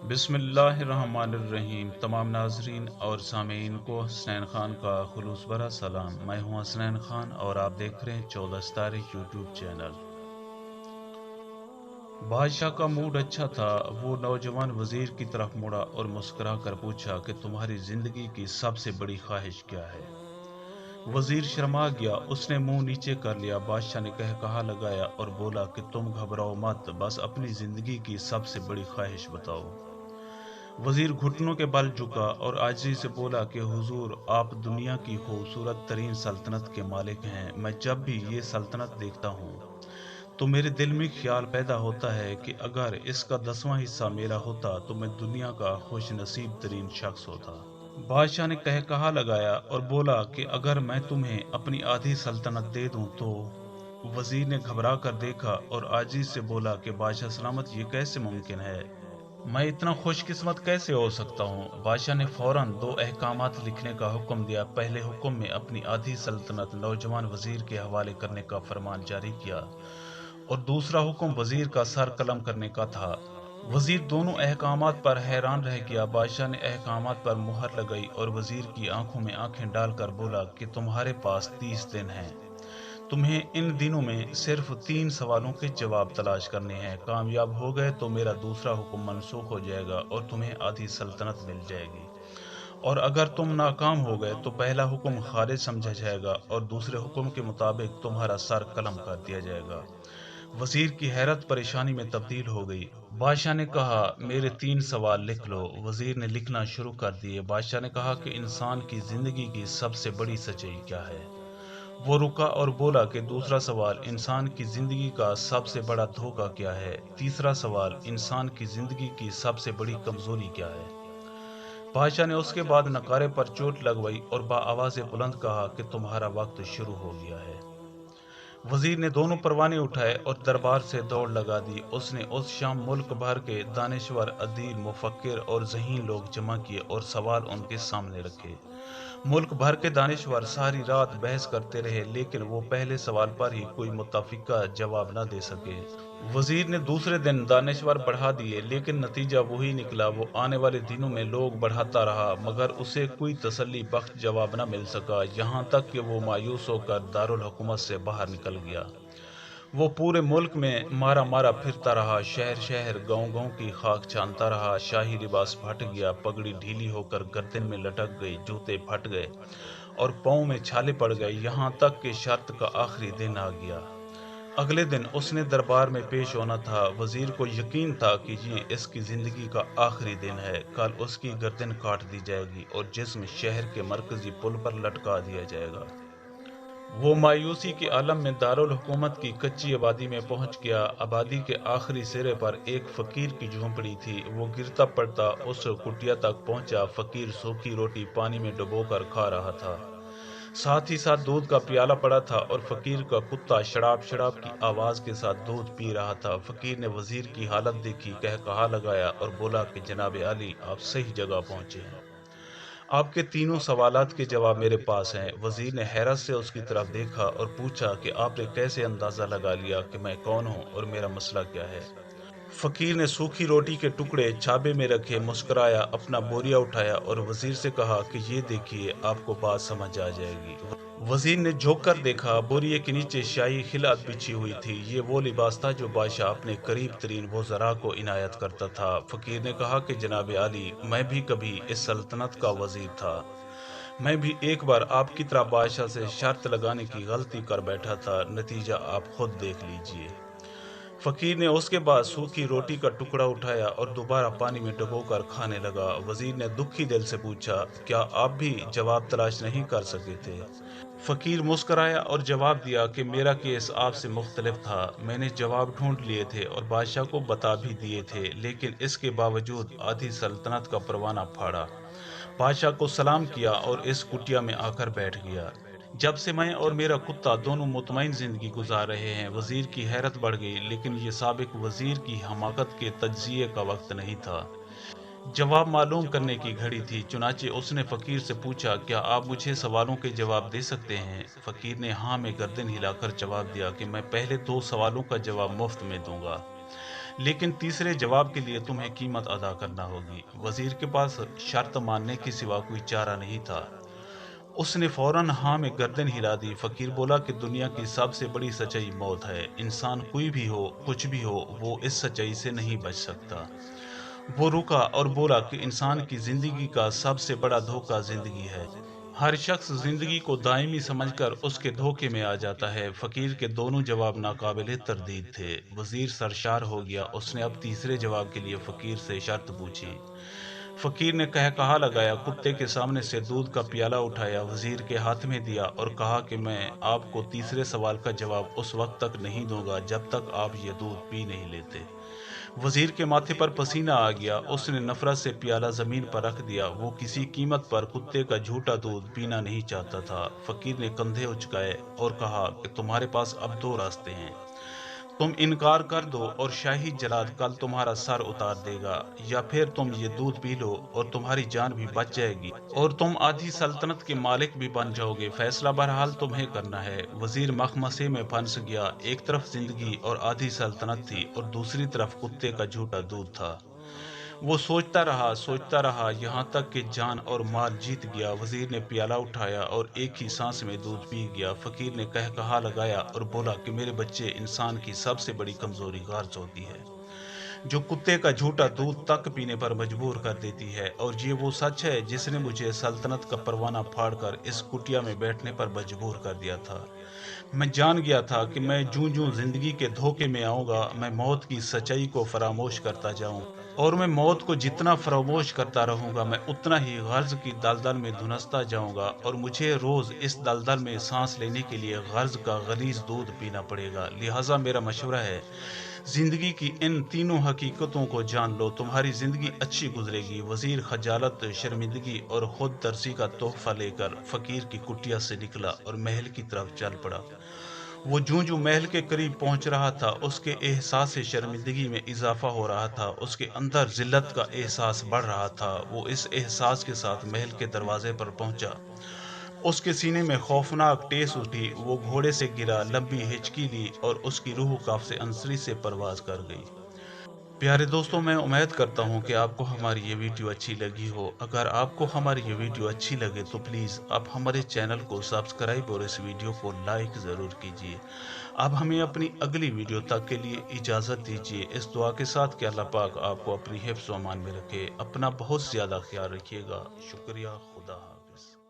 بسم اللہ الرحمن الرحیم۔ تمام ناظرین اور سامعین کو حسنین خان کا خلوص بھرا سلام۔ میں ہوں حسنین خان اور آپ دیکھ رہے ہیں 14 ستارے یوٹیوب چینل۔ بادشاہ کا موڈ اچھا تھا۔ وہ نوجوان وزیر کی طرف مڑا اور مسکرا کر پوچھا کہ تمہاری زندگی کی سب سے بڑی خواہش کیا ہے؟ وزیر شرما گیا، اس نے منہ نیچے کر لیا۔ بادشاہ نے کہا لگایا اور بولا کہ تم گھبراؤ مت، بس اپنی زندگی کی سب سے بڑی خواہش بتاؤ۔ وزیر گھٹنوں کے بل جھکا اور عاجزی سے بولا کہ حضور، آپ دنیا کی خوبصورت ترین سلطنت کے مالک ہیں۔ میں جب بھی یہ سلطنت دیکھتا ہوں تو میرے دل میں خیال پیدا ہوتا ہے کہ اگر اس کا 10واں حصہ میرا ہوتا تو میں دنیا کا خوش نصیب ترین شخص ہوتا۔ بادشاہ نے کہا لگایا اور بولا کہ اگر میں تمہیں اپنی آدھی سلطنت دے دوں تو؟ وزیر نے گھبرا کر دیکھا اور عاجزی سے بولا کہ بادشاہ سلامت، یہ کیسے ممکن ہے؟ میں اتنا خوش قسمت کیسے ہو سکتا ہوں؟ بادشاہ نے فوراً 2 احکامات لکھنے کا حکم دیا۔ پہلے حکم میں اپنی آدھی سلطنت نوجوان وزیر کے حوالے کرنے کا فرمان جاری کیا اور دوسرا حکم وزیر کا سر قلم کرنے کا تھا۔ وزیر دونوں احکامات پر حیران رہ گیا۔ بادشاہ نے احکامات پر مہر لگائی اور وزیر کی آنکھوں میں آنکھیں ڈال کر بولا کہ تمہارے پاس 30 دن ہیں۔ تمہیں ان دنوں میں صرف 3 سوالوں کے جواب تلاش کرنے ہیں۔ کامیاب ہو گئے تو میرا دوسرا حکم منسوخ ہو جائے گا اور تمہیں آدھی سلطنت مل جائے گی، اور اگر تم ناکام ہو گئے تو پہلا حکم خارج سمجھا جائے گا اور دوسرے حکم کے مطابق تمہارا سر قلم کر دیا جائے گا۔ وزیر کی حیرت پریشانی میں تبدیل ہو گئی۔ بادشاہ نے کہا، میرے 3 سوال لکھ لو۔ وزیر نے لکھنا شروع کر دیے۔ بادشاہ نے کہا کہ انسان کی زندگی کی سب سے بڑی سچائی کیا ہے؟ وہ رکا اور بولا کہ دوسرا سوال، انسان کی زندگی کا سب سے بڑا دھوکہ کیا ہے؟ تیسرا سوال، انسان کی زندگی کی سب سے بڑی کمزوری کیا ہے؟ بادشاہ نے اس کے بعد نقارے پر چوٹ لگوائی اور آواز بلند کہا کہ تمہارا وقت شروع ہو گیا ہے۔ وزیر نے دونوں پروانے اٹھائے اور دربار سے دوڑ لگا دی۔ اس نے اس شام ملک بھر کے دانشور، ادیب، مفکر اور ذہین لوگ جمع کیے اور سوال ان کے سامنے رکھے۔ ملک بھر کے دانشور ساری رات بحث کرتے رہے، لیکن وہ پہلے سوال پر ہی کوئی متفقہ جواب نہ دے سکے۔ وزیر نے دوسرے دن دانشور بڑھا دیے، لیکن نتیجہ وہی نکلا۔ وہ آنے والے دنوں میں لوگ بڑھاتا رہا، مگر اسے کوئی تسلی بخش جواب نہ مل سکا، یہاں تک کہ وہ مایوس ہو کر دارالحکومت سے باہر نکل گیا۔ وہ پورے ملک میں مارا مارا پھرتا رہا، شہر شہر، گاؤں گاؤں کی خاک چھانتا رہا۔ شاہی لباس پھٹ گیا، پگڑی ڈھیلی ہو کر گردن میں لٹک گئی، جوتے پھٹ گئے اور پاؤں میں چھالے پڑ گئے، یہاں تک کہ شرط کا آخری دن آ گیا۔ اگلے دن اس نے دربار میں پیش ہونا تھا۔ وزیر کو یقین تھا کہ یہ اس کی زندگی کا آخری دن ہے۔ کل اس کی گردن کاٹ دی جائے گی اور جسم شہر کے مرکزی پل پر لٹکا دیا جائے گا۔ وہ مایوسی کے عالم میں دارالحکومت کی کچی آبادی میں پہنچ گیا۔ آبادی کے آخری سرے پر ایک فقیر کی جھونپڑی تھی۔ وہ گرتا پڑتا اس کٹیا تک پہنچا۔ فقیر سوکھی روٹی پانی میں ڈبو کر کھا رہا تھا، ساتھ ہی ساتھ دودھ کا پیالہ پڑا تھا اور فقیر کا کتا شڑاب شڑاب کی آواز کے ساتھ دودھ پی رہا تھا۔ فقیر نے وزیر کی حالت دیکھی، کہا لگایا اور بولا کہ جناب عالی، آپ صحیح جگہ پہنچے ہیں۔ آپ کے تینوں سوالات کے جواب میرے پاس ہیں۔ وزیر نے حیرت سے اس کی طرف دیکھا اور پوچھا کہ آپ نے کیسے اندازہ لگا لیا کہ میں کون ہوں اور میرا مسئلہ کیا ہے؟ فقیر نے سوکھی روٹی کے ٹکڑے چھابے میں رکھے، مسکرایا، اپنا بوریا اٹھایا اور وزیر سے کہا کہ یہ دیکھیے، آپ کو بات سمجھ آ جائے گی۔ وزیر نے جھک کر دیکھا، بوریے کے نیچے شاہی خلعت بچھی ہوئی تھی۔ یہ وہ لباس تھا جو بادشاہ اپنے قریب ترین وزراء کو عنایت کرتا تھا۔ فقیر نے کہا کہ جناب عالی، میں بھی کبھی اس سلطنت کا وزیر تھا۔ میں بھی ایک بار آپ کی طرح بادشاہ سے شرط لگانے کی غلطی کر بیٹھا تھا، نتیجہ آپ خود دیکھ لیجئے۔ فقیر نے اس کے بعد سوکھی روٹی کا ٹکڑا اٹھایا اور دوبارہ پانی میں ڈبو کر کھانے لگا۔ وزیر نے دکھی دل سے پوچھا، کیا آپ بھی جواب تلاش نہیں کر سکے تھے؟ فقیر مسکرایا اور جواب دیا کہ میرا کیس آپ سے مختلف تھا۔ میں نے جواب ڈھونڈ لیے تھے اور بادشاہ کو بتا بھی دیے تھے، لیکن اس کے باوجود آدھی سلطنت کا پروانہ پھاڑا، بادشاہ کو سلام کیا اور اس کٹیا میں آ کر بیٹھ گیا۔ جب سے میں اور میرا کتا دونوں مطمئن زندگی گزار رہے ہیں۔ وزیر کی حیرت بڑھ گئی، لیکن یہ سابق وزیر کی حماقت کے تجزیے کا وقت نہیں تھا، جواب معلوم کرنے کی گھڑی تھی۔ چنانچہ اس نے فقیر سے پوچھا، کیا آپ مجھے سوالوں کے جواب دے سکتے ہیں؟ فقیر نے ہاں میں گردن ہلا کر جواب دیا کہ میں پہلے 2 سوالوں کا جواب مفت میں دوں گا، لیکن تیسرے جواب کے لیے تمہیں قیمت ادا کرنا ہوگی۔ وزیر کے پاس شرط ماننے کے سوا کوئی چارہ نہیں تھا۔ اس نے فوراً ہاں میں گردن ہلا دی۔ فقیر بولا کہ دنیا کی سب سے بڑی سچائی موت ہے۔ انسان کوئی بھی ہو، کچھ بھی ہو، وہ اس سچائی سے نہیں بچ سکتا۔ وہ رکا اور بولا کہ انسان کی زندگی کا سب سے بڑا دھوکہ زندگی ہے۔ ہر شخص زندگی کو دائمی سمجھ کر اس کے دھوکے میں آ جاتا ہے۔ فقیر کے دونوں جواب ناقابل تردید تھے۔ وزیر سرشار ہو گیا۔ اس نے اب تیسرے جواب کے لیے فقیر سے شرط پوچھی۔ فقیر نے کہا لگایا، کتے کے سامنے سے دودھ کا پیالہ اٹھایا، وزیر کے ہاتھ میں دیا اور کہا کہ میں آپ کو تیسرے سوال کا جواب اس وقت تک نہیں دوں گا جب تک آپ یہ دودھ پی نہیں لیتے۔ وزیر کے ماتھے پر پسینہ آ گیا۔ اس نے نفرت سے پیالہ زمین پر رکھ دیا۔ وہ کسی قیمت پر کتے کا جھوٹا دودھ پینا نہیں چاہتا تھا۔ فقیر نے کندھے اچکائے اور کہا کہ تمہارے پاس اب دو راستے ہیں۔ تم انکار کر دو اور شاہی جلاد کل تمہارا سر اتار دے گا، یا پھر تم یہ دودھ پی لو اور تمہاری جان بھی بچ جائے گی اور تم آدھی سلطنت کے مالک بھی بن جاؤ گے۔ فیصلہ بہرحال تمہیں کرنا ہے۔ وزیر مخمصے میں پھنس گیا۔ ایک طرف زندگی اور آدھی سلطنت تھی اور دوسری طرف کتے کا جھوٹا دودھ تھا۔ وہ سوچتا رہا یہاں تک کہ جان اور مال جیت گیا۔ وزیر نے پیالہ اٹھایا اور ایک ہی سانس میں دودھ پی گیا۔ فقیر نے کہا لگایا اور بولا کہ میرے بچے، انسان کی سب سے بڑی کمزوری غرض ہوتی ہے جو کتے کا جھوٹا دودھ تک پینے پر مجبور کر دیتی ہے، اور یہ وہ سچ ہے جس نے مجھے سلطنت کا پروانہ پھاڑ کر اس کٹیا میں بیٹھنے پر مجبور کر دیا تھا۔ میں جان گیا تھا کہ میں جوں زندگی کے دھوکے میں آؤں گا، میں موت کی سچائی کو فراموش کرتا جاؤں، اور میں موت کو جتنا فراموش کرتا رہوں گا میں اتنا ہی غرض کی دلدل میں دھنستا جاؤں گا، اور مجھے روز اس دلدل میں سانس لینے کے لیے غرض کا غلیظ دودھ پینا پڑے گا۔ لہٰذا میرا مشورہ ہے، زندگی کی ان تینوں حقیقتوں کو جان لو، تمہاری زندگی اچھی گزرے گی۔ وزیر خجالت، شرمندگی اور خود ترسی کا تحفہ لے کر فقیر کی کٹیا سے نکلا اور محل کی طرف چل پڑا۔ وہ جوں محل کے قریب پہنچ رہا تھا، اس کے احساس شرمندگی میں اضافہ ہو رہا تھا، اس کے اندر ذلت کا احساس بڑھ رہا تھا۔ وہ اس احساس کے ساتھ محل کے دروازے پر پہنچا۔ اس کے سینے میں خوفناک ٹیس اٹھی۔ وہ گھوڑے سے گرا، لمبی ہچکی لی اور اس کی روح قفس عنصری سے پرواز کر گئی۔ پیارے دوستوں، میں امید کرتا ہوں کہ آپ کو ہماری یہ ویڈیو اچھی لگی ہو۔ اگر آپ کو ہماری یہ ویڈیو اچھی لگے تو پلیز آپ ہمارے چینل کو سبسکرائب اور اس ویڈیو کو لائک ضرور کیجیے۔ اب ہمیں اپنی اگلی ویڈیو تک کے لیے اجازت دیجیے، اس دعا کے ساتھ کہ اللہ پاک آپ کو اپنی حفظ و امان میں رکھے۔ اپنا بہت زیادہ خیال رکھیے گا۔ شکریہ۔ خدا حافظ۔